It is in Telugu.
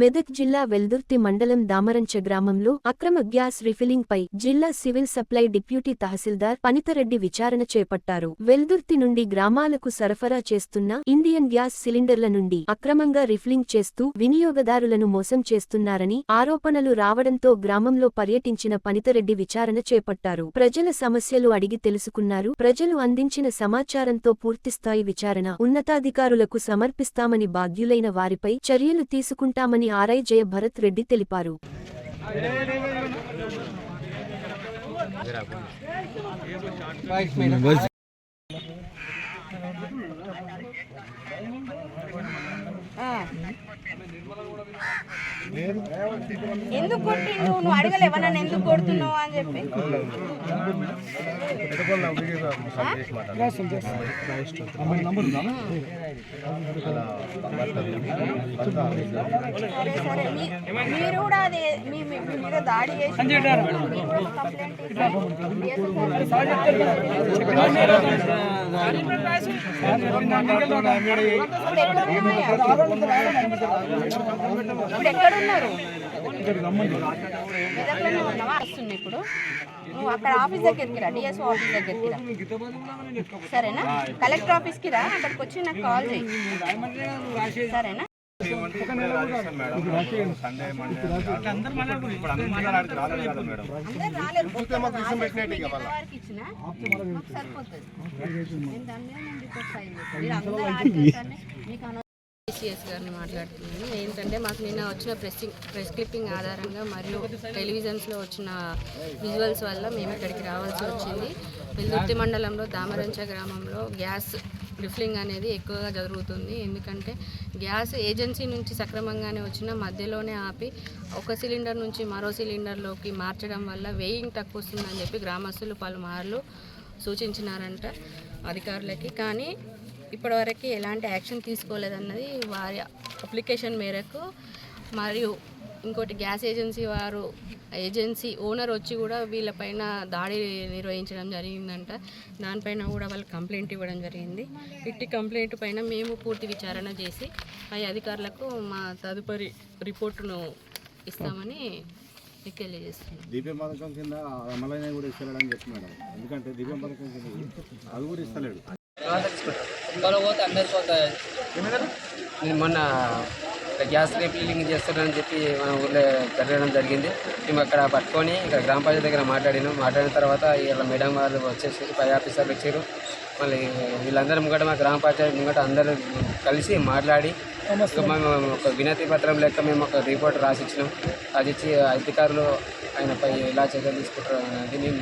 మెదక్ జిల్లా వెల్దుర్తి మండలం దామరంచ గ్రామంలో అక్రమ గ్యాస్ రిఫిలింగ్ పై జిల్లా సివిల్ సప్లై డిప్యూటీ తహసీల్దార్ పనితరెడ్డి విచారణ చేపట్టారు. వెల్దుర్తి నుండి గ్రామాలకు సరఫరా చేస్తున్న ఇండియన్ గ్యాస్ సిలిండర్ల నుండి అక్రమంగా రిఫిలింగ్ చేస్తూ వినియోగదారులను మోసం చేస్తున్నారని ఆరోపణలు రావడంతో గ్రామంలో పర్యటించిన పనితరెడ్డి విచారణ చేపట్టారు. ప్రజల సమస్యలు అడిగి తెలుసుకున్నారు. ప్రజలు అందించిన సమాచారంతో పూర్తిస్థాయి విచారణ ఉన్నతాధికారులకు సమర్పిస్తామని, బాధ్యులైన వారిపై చర్యలు తీసుకుంటామని ఆర్ఐ జయ భరత్ రెడ్డి తెలిపారు. ఎందుకు కొట్టిండు? నువ్వు అడగలేవా నన్ను ఎందుకు కొడుతున్నావు అని చెప్పి? సరే మీరు కూడా అదే మీ మీద దాడి చేసి ఇప్పుడు ఎక్కడున్నారు? వస్తుంది. ఇప్పుడు నువ్వు అక్కడ ఆఫీస్ దగ్గరికి రా, డిఎస్ఓ ఆఫీస్ దగ్గరికి రా, సరేనా? కలెక్టర్ ఆఫీస్కి రా, అక్కడికి వచ్చి నాకు కాల్ చేయి, సరేనా? సిఎస్ గారిని మాట్లాడుతున్నాను. ఏంటంటే మాకు నిన్న వచ్చిన ప్రెస్ క్లిప్పింగ్ ఆధారంగా మరియు టెలివిజన్స్లో వచ్చిన విజువల్స్ వల్ల మేము ఇక్కడికి రావాల్సి వచ్చింది. వెల్దుర్తి మండలంలో దామరంచ గ్రామంలో గ్యాస్ రిఫిలింగ్ అనేది ఎక్కువగా జరుగుతుంది. ఎందుకంటే గ్యాస్ ఏజెన్సీ నుంచి సక్రమంగానే వచ్చిన మధ్యలోనే ఆపి ఒక సిలిండర్ నుంచి మరో సిలిండర్లోకి మార్చడం వల్ల వెయింగ్ తక్కువ వస్తుందని చెప్పి గ్రామస్తులు పలుమార్లు సూచించినారంట అధికారులకి. కానీ ఇప్పటివరకు ఎలాంటి యాక్షన్ తీసుకోలేదన్నది వారి అప్లికేషన్ మేరకు. మరియు ఇంకోటి గ్యాస్ ఏజెన్సీ ఓనర్ వచ్చి కూడా వీళ్ళపైన దాడి నిర్వహించడం జరిగిందంట. దానిపైన కూడా వాళ్ళు కంప్లైంట్ ఇవ్వడం జరిగింది. ఇట్టి కంప్లైంట్ పైన మేము పూర్తి విచారణ చేసి పై అధికారులకు మా తదుపరి రిపోర్టును ఇస్తామని తెలియజేస్తున్నాం. దీపం పథకం కింద అమలైన కూడా ఇస్తలేడని చెప్తున్నాడు. ఎందుకంటే దీపం పథకం కింద అది కూడా ఇస్తలేడు. నేను మొన్న గ్యాస్ రీఫిల్లింగ్ చేస్తున్నానని చెప్పి మన ఊళ్ళో జరగడం జరిగింది. మేము అక్కడ పట్టుకొని ఇక్కడ గ్రామ పంచాయతీ దగ్గర మాట్లాడిన తర్వాత ఇలా మేడం వాళ్ళు వచ్చేసి పై ఆఫీసర్లు వచ్చారు. మళ్ళీ వీళ్ళందరూ ముంగట మా గ్రామ పంచాయతీ ముంగట అందరూ కలిసి మాట్లాడి మేము ఒక వినతి పత్రం లెక్క మేము ఒక రిపోర్ట్ రాసిచ్చినాం. రాసిచ్చి అధికారులు ఆయనపై ఎలా చర్యలు తీసుకుంటారు అనేది మేము